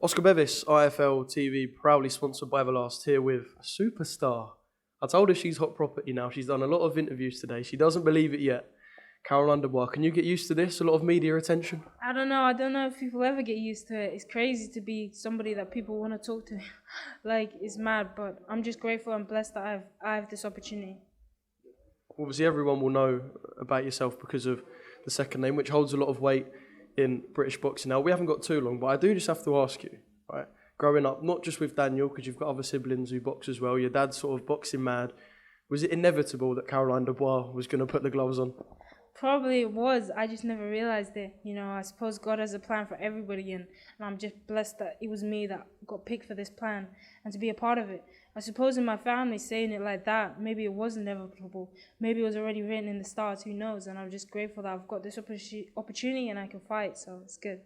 Oscar Bevis, IFL TV, proudly sponsored by Everlast, here with a superstar. I told her she's hot property now. She's done a lot of interviews today. She doesn't believe it yet. Caroline Dubois, can you get used to this? A lot of media attention? I don't know. I don't know if people ever get used to it. It's crazy to be somebody that people want to talk to. Like, it's mad, but I'm just grateful and blessed that I have this opportunity. Obviously, everyone will know about yourself because of the second name, which holds a lot of weight in British boxing. Now, we haven't got too long, but I do just have to ask you, right? Growing up, not just with Daniel, because you've got other siblings who box as well, your dad's sort of boxing mad. Was it inevitable that Caroline Dubois was going to put the gloves on? Probably it was. I just never realized it. You know, I suppose God has a plan for everybody, and I'm just blessed that it was me that got picked for this plan and to be a part of it. I suppose in my family saying it like that, maybe it was inevitable. Maybe it was already written in the stars, who knows? And I'm just grateful that I've got this opportunity and I can fight, so it's good.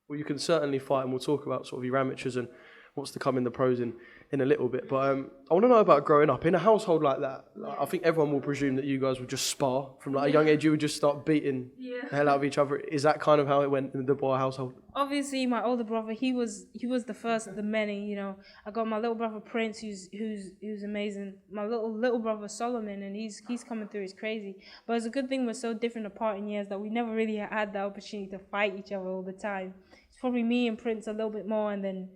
Well, you can certainly fight, and we'll talk about sort of your amateurs and what's to come in the pros in a little bit. But I want to know about growing up in a household like that. Like, I think everyone will presume that you guys would just spar from like a young age. You would just start beating the hell out of each other. Is that kind of how it went in the Dubois household? Obviously, my older brother, he was the first of the many. You know, I got my little brother Prince, who's amazing. My little brother Solomon, and he's coming through. It's crazy, but it's a good thing we're so different apart in years that we never really had the opportunity to fight each other all the time. It's probably me and Prince a little bit more, and then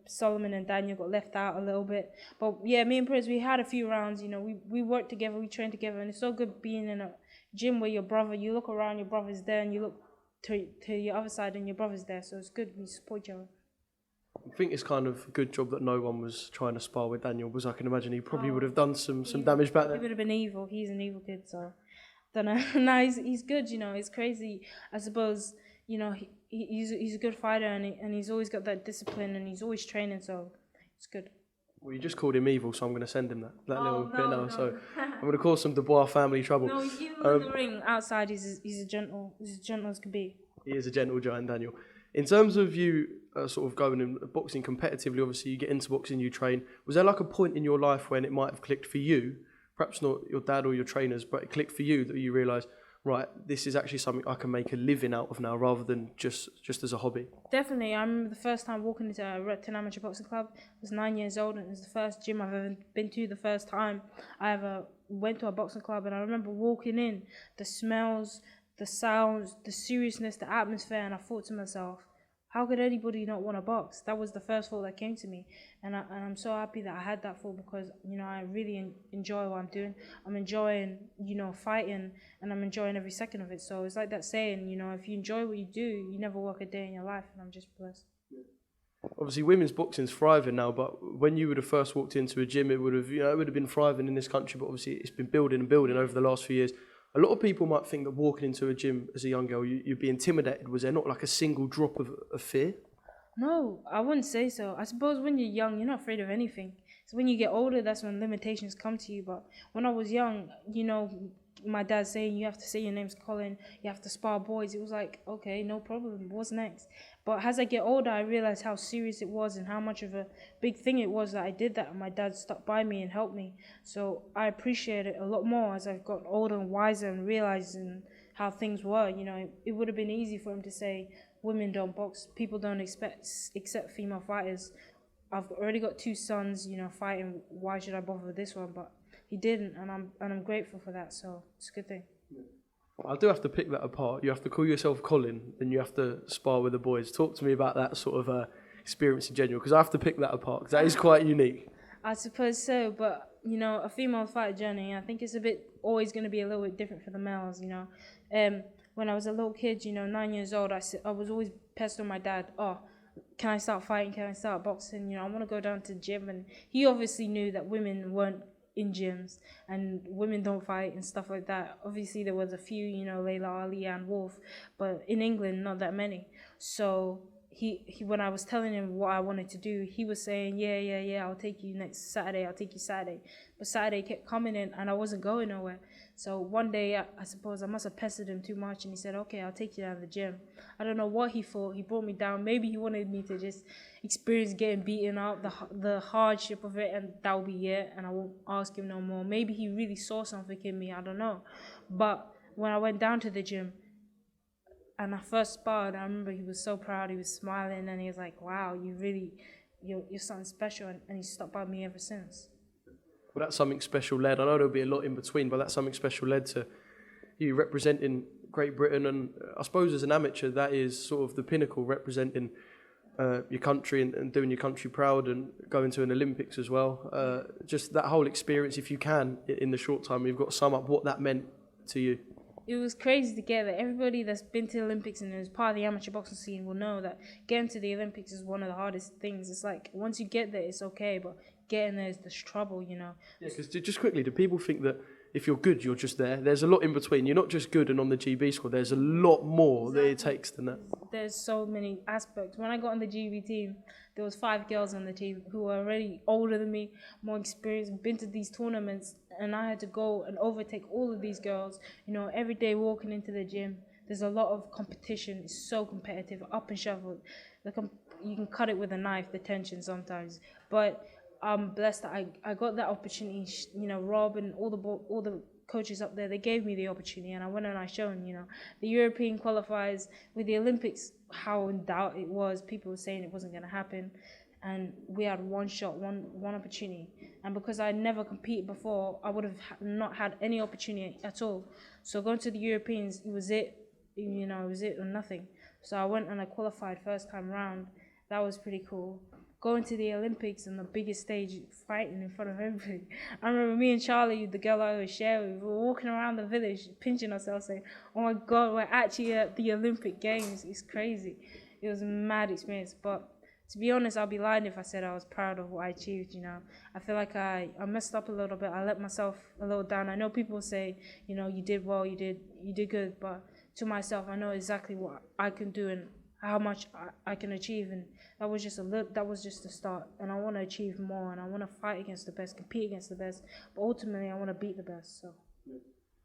Solomon and Daniel got left out a little bit. But yeah, me and Prince, we had a few rounds. You know, we worked together, we trained together, and it's so good being in a gym where your brother, you look around, your brother's there, and you look to your other side and your brother's there. So it's good we support each other. I think it's kind of a good job that no one was trying to spar with Daniel, because I can imagine he probably would have done some damage back there. He would have been evil. He's an evil kid, so don't know. No, he's good. You know, it's crazy. I suppose, you know, he's a good fighter, and he's always got that discipline, and he's always training, so it's good. Well, you just called him evil, so I'm going to send him that little bit now. No. So I'm going to cause some Dubois family trouble. No, even in the ring, outside, he's as gentle as could be. He is a gentle giant, Daniel. In terms of you sort of going and boxing competitively, obviously you get into boxing, you train. Was there like a point in your life when it might have clicked for you, perhaps not your dad or your trainers, but it clicked for you that you realised, right, this is actually something I can make a living out of now rather than just as a hobby? Definitely. I remember the first time walking into a Repton Amateur Boxing Club. I was 9 years old, and it was the first gym I've ever been to, the first time I ever went to a boxing club. And I remember walking in, the smells, the sounds, the seriousness, the atmosphere, and I thought to myself, how could anybody not want to box? That was the first thought that came to me, and I'm so happy that I had that thought, because, you know, I really enjoy what I'm doing. I'm enjoying, you know, fighting, and I'm enjoying every second of it. So it's like that saying, you know, if you enjoy what you do, you never work a day in your life, and I'm just blessed. Obviously, women's boxing's thriving now, but when you would have first walked into a gym, it would have been thriving in this country, but obviously it's been building and building over the last few years. A lot of people might think that walking into a gym as a young girl, you'd be intimidated. Was there not like a single drop of fear? No, I wouldn't say so. I suppose when you're young, you're not afraid of anything. So when you get older, that's when limitations come to you. But when I was young, you know, my dad saying you have to say your name's Colin, you have to spar boys. It was like, okay, no problem. What's next? But as I get older, I realized how serious it was and how much of a big thing it was that I did that. And my dad stuck by me and helped me. So I appreciate it a lot more as I've got older and wiser and realizing how things were. You know, it would have been easy for him to say, women don't box, people don't accept female fighters. I've already got 2 sons, you know, fighting. Why should I bother with this one? But he didn't, and I'm grateful for that. So it's a good thing. I do have to pick that apart. You have to call yourself Colin, and you have to spar with the boys. Talk to me about that sort of experience in general, because I have to pick that apart, because that is quite unique. I suppose so, but, you know, a female fighter journey, I think it's always going to be a little bit different for the males, you know. When I was a little kid, you know, 9 years old, I was always pestering my dad, can I start fighting? Can I start boxing? You know, I want to go down to the gym. And he obviously knew that women weren't in gyms and women don't fight and stuff like that. Obviously, there was a few, you know, Layla Ali and Wolf, but in England, not that many. So he when I was telling him what I wanted to do, he was saying, yeah, I'll take you next Saturday. I'll take you Saturday. But Saturday kept coming in and I wasn't going nowhere. So one day, I suppose I must have pestered him too much, and he said, okay, I'll take you down to the gym. I don't know what he thought. He brought me down. Maybe he wanted me to just experience getting beaten up, the hardship of it, and that will be it, and I won't ask him no more. Maybe he really saw something in me. I don't know. But when I went down to the gym, and I first sparred, I remember he was so proud, he was smiling, and he was like, wow, you're something special, and he stuck by me ever since. Well, that's something special led. I know there'll be a lot in between, but that's something special led to you representing Great Britain. And I suppose as an amateur, that is sort of the pinnacle, representing your country and doing your country proud and going to an Olympics as well. Just that whole experience, if you can, in the short time, you've got to sum up what that meant to you. It was crazy to get there. Everybody that's been to the Olympics and is part of the amateur boxing scene will know that getting to the Olympics is one of the hardest things. It's like, once you get there, it's okay, but getting there is the trouble, you know. Yeah, because just quickly, do people think that if you're good, you're just there? There's a lot in between. You're not just good and on the GB squad. There's a lot more that it takes than that. There's so many aspects. When I got on the GB team, there was 5 girls on the team who were already older than me, more experienced, been to these tournaments, and I had to go and overtake all of these girls. You know, every day walking into the gym, there's a lot of competition. It's so competitive, up and shuffled. You can cut it with a knife, the tension sometimes. But I'm blessed that I got that opportunity. You know, Rob and all the coaches up there, they gave me the opportunity, and I went and I shown, you know, the European qualifiers with the Olympics, how in doubt it was. People were saying it wasn't going to happen, and we had one shot, one opportunity. And because I never competed before, I would have not had any opportunity at all. So going to the Europeans, it was it, you know, it was it or nothing. So I went and I qualified first time round. That was pretty cool. Going to the Olympics on the biggest stage, fighting in front of everybody. I remember me and Charlie, the girl I always share with, we were walking around the village, pinching ourselves, saying, oh my God, we're actually at the Olympic Games. It's crazy. It was a mad experience. But to be honest, I'll be lying if I said I was proud of what I achieved, you know. I feel like I messed up a little bit. I let myself a little down. I know people say, you know, you did well, you did good. But to myself, I know exactly what I can do and how much I can achieve, and that was just the start, and I want to achieve more, and I want to fight against the best, compete against the best, but ultimately I want to beat the best. So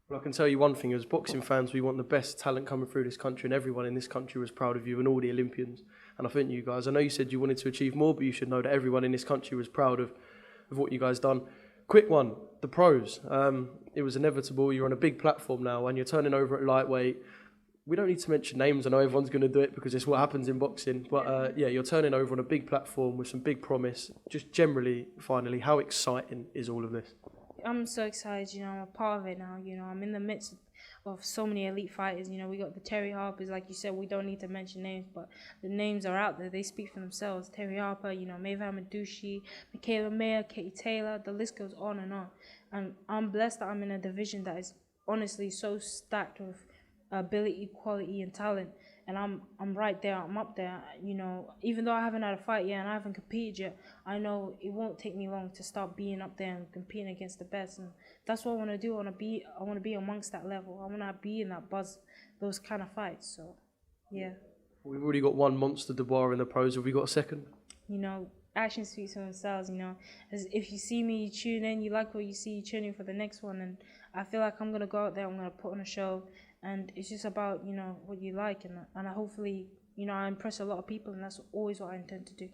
well, I can tell you one thing, as boxing fans, we want the best talent coming through this country, and everyone in this country was proud of you and all the Olympians. And I think you guys, I know you said you wanted to achieve more, but you should know that everyone in this country was proud of what you guys done. Quick one, the pros. It was inevitable. You're on a big platform now, and you're turning over at lightweight. We don't need to mention names. I know everyone's going to do it because it's what happens in boxing. But yeah, you're turning over on a big platform with some big promise. Just generally, finally, how exciting is all of this? I'm so excited, you know, I'm a part of it now. You know, I'm in the midst of so many elite fighters. You know, we got the Terry Harpers, like you said, we don't need to mention names, but the names are out there. They speak for themselves. Terry Harper, you know, Maeve Hamadushi, Michaela Mayer, Katie Taylor, the list goes on. And I'm blessed that I'm in a division that is honestly so stacked with ability, quality, and talent, and I'm right there. I'm up there. You know, even though I haven't had a fight yet and I haven't competed yet, I know it won't take me long to start being up there and competing against the best. And that's what I want to do. I want to be amongst that level. I want to be in that buzz, those kind of fights. So, yeah. We've already got one monster Dubois in the pros. Have we got a second? You know, action speaks for themselves. You know, as if you see me, you tune in. You like what you see, you tune in for the next one. And I feel like I'm gonna go out there. I'm gonna put on a show. And it's just about, you know, what you like, and I hopefully, you know, I impress a lot of people, and that's always what I intend to do.